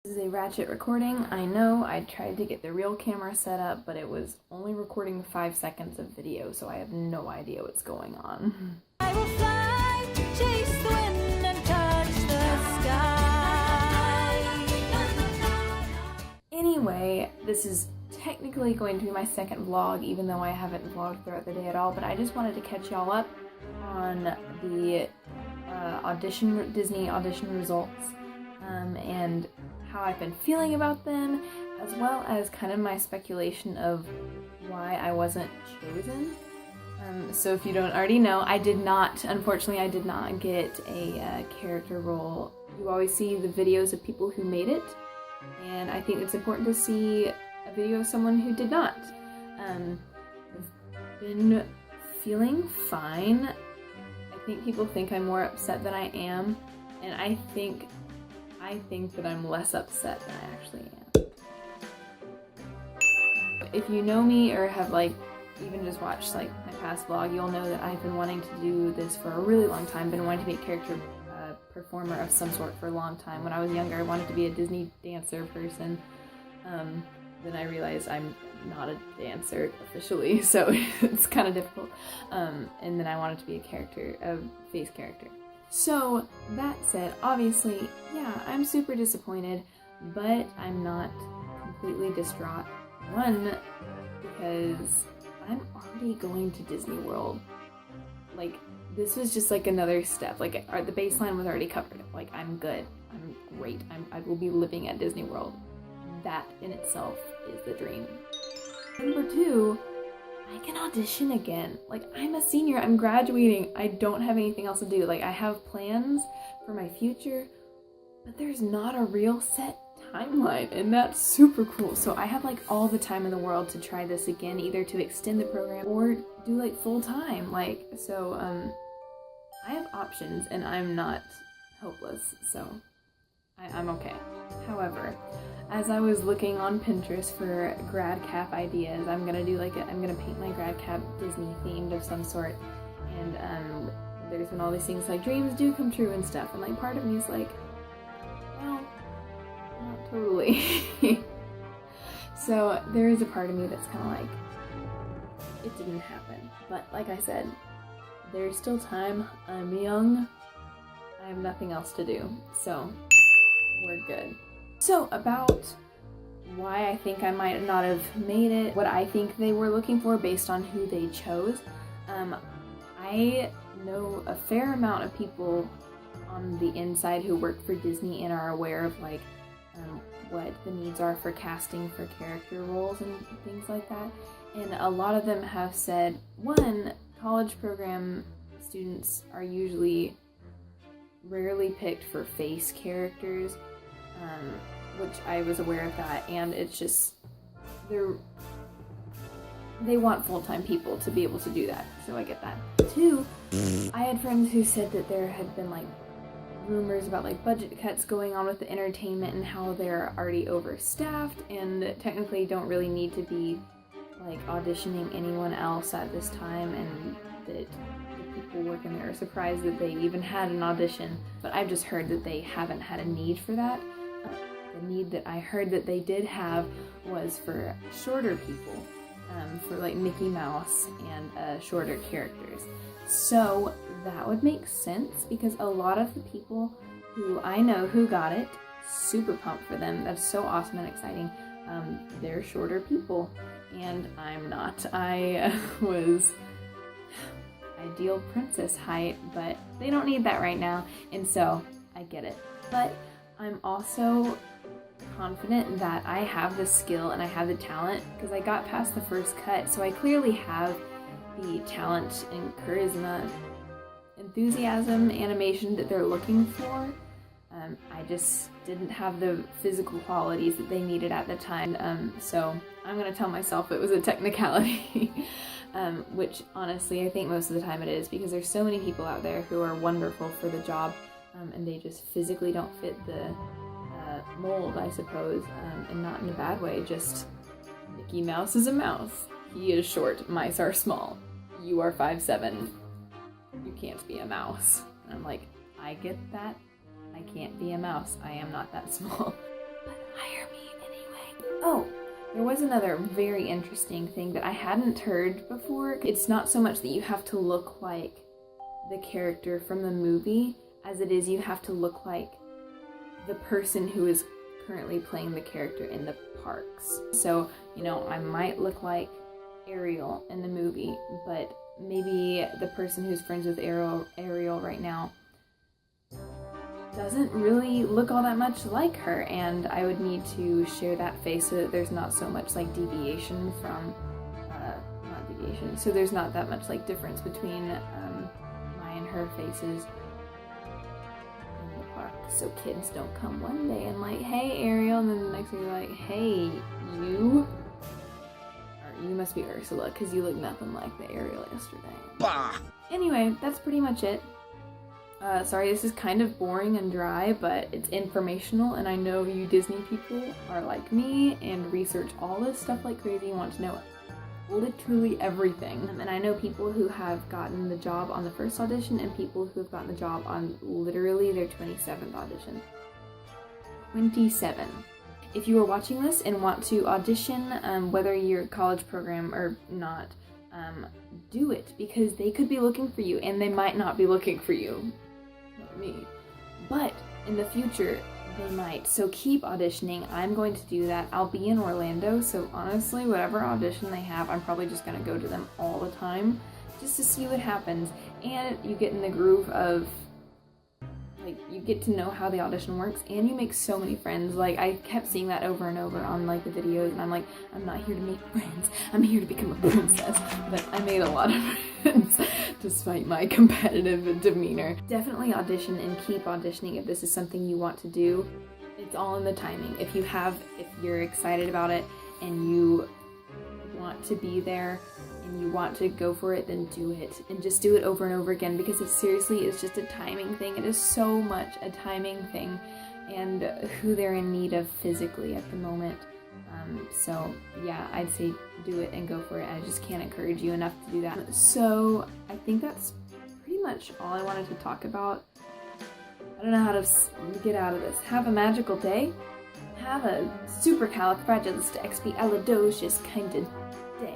This is a ratchet recording. I know I tried to get the real camera set up, but it was only recording 5 seconds of video, so I have no idea what's going on. I will fly to chase the wind and touch the sky. Anyway, this is technically going to be my second vlog, even though I haven't vlogged throughout the day at all, but I just wanted to catch y'all up on the Disney audition results and how I've been feeling about them, as well as kind of my speculation of why I wasn't chosen. So if you don't already know, unfortunately I did not get a character role. You always see the videos of people who made it, and I think it's important to see a video of someone who did not. I've been feeling fine. I think people think I'm more upset than I am, and I think that I'm less upset than I actually am. If you know me or have even just watched my past vlog, you'll know that I've been wanting to do this for a really long time. Been wanting to be a character performer of some sort for a long time. When I was younger, I wanted to be a Disney dancer person. Then I realized I'm not a dancer officially, so it's kind of difficult. And then I wanted to be a face character. So, that said, obviously, yeah, I'm super disappointed, but I'm not completely distraught. One, because I'm already going to Disney World. This was just another step. The baseline was already covered. I'm good. I'm great. I will be living at Disney World. That in itself is the dream. Number two, I can audition again. I'm a senior, I'm graduating, I don't have anything else to do. I have plans for my future, but there's not a real set timeline, and that's super cool. So I have all the time in the world to try this again, either to extend the program or do full time. I have options, and I'm not hopeless, so I'm okay. However, as I was looking on Pinterest for grad cap ideas, I'm gonna paint my grad cap Disney themed of some sort, and there's been all these things dreams do come true and stuff, and part of me is well, not totally. So there is a part of me that's kind of it didn't happen, but like I said, there's still time. I'm young, I have nothing else to do, so we're good. So about why I think I might not have made it, what I think they were looking for based on who they chose. I know a fair amount of people on the inside who work for Disney and are aware of what the needs are for casting for character roles and things like that. And a lot of them have said, one, college program students are usually rarely picked for face characters, which I was aware of that, and it's just, they want full-time people to be able to do that, so I get that. Two, I had friends who said that there had been rumors about budget cuts going on with the entertainment and how they're already overstaffed and technically don't really need to be auditioning anyone else at this time, and that the people working there are surprised that they even had an audition. But I've just heard that they haven't had a need for that. The need that I heard that they did have was for shorter people, for Mickey Mouse and shorter characters. So that would make sense, because a lot of the people who I know who got it, super pumped for them. That's so awesome and exciting. They're shorter people, and I'm not. I was ideal princess height, but they don't need that right now, and so I get it. But I'm also confident that I have the skill and I have the talent, because I got past the first cut, so I clearly have the talent and charisma, enthusiasm, animation that they're looking for. I just didn't have the physical qualities that they needed at the time, so I'm gonna tell myself it was a technicality. Which honestly I think most of the time it is, because there's so many people out there who are wonderful for the job, and they just physically don't fit the mold, I suppose, and not in a bad way, just Mickey Mouse is a mouse. He is short, mice are small. You are 5'7", you can't be a mouse. And I'm I get that. I can't be a mouse. I am not that small. But was another very interesting thing that I hadn't heard before. It's not so much that you have to look like the character from the movie as it is you have to look like the person who is currently playing the character in the parks. So, you know, I might look like Ariel in the movie, but maybe the person who's friends with Ariel right now doesn't really look all that much like her, and I would need to share that face so that there's not so much like deviation from, not deviation, so there's not that much like difference between my and her faces in the park. So kids don't come one day and like, hey Ariel, and then the next day you're like, hey, you must be Ursula, because you look nothing like the Ariel yesterday. Bah! Anyway, that's pretty much it. Sorry, this is kind of boring and dry, but it's informational, and I know you Disney people are like me and research all this stuff like crazy and want to know literally everything. And I know people who have gotten the job on the first audition and people who have gotten the job on literally their 27th audition. 27. If you are watching this and want to audition, whether you're a college program or not, do it, because they could be looking for you and they might not be looking for you. Not me. But in the future, they might. So keep auditioning. I'm going to do that. I'll be in Orlando, so honestly, whatever audition they have, I'm probably just going to go to them all the time just to see what happens. And you get in the groove of, like, you get to know how the audition works, and you make so many friends. Like, I kept seeing that over and over on, like, the videos, and I'm like, I'm not here to make friends. I'm here to become a princess. But I made a lot of friends, despite my competitive demeanor. Definitely audition and keep auditioning if this is something you want to do. It's all in the timing. If you're excited about it, and you want to be there, and you want to go for it, then do it. And just do it over and over again, because it seriously is just a timing thing. It is so much a timing thing, and who they're in need of physically at the moment. So yeah, I'd say do it and go for it. I just can't encourage you enough to do that. So I think that's pretty much all I wanted to talk about. I don't know how to get out of this. Have a magical day. Have a supercalifragilisticexpialidocious kind of day.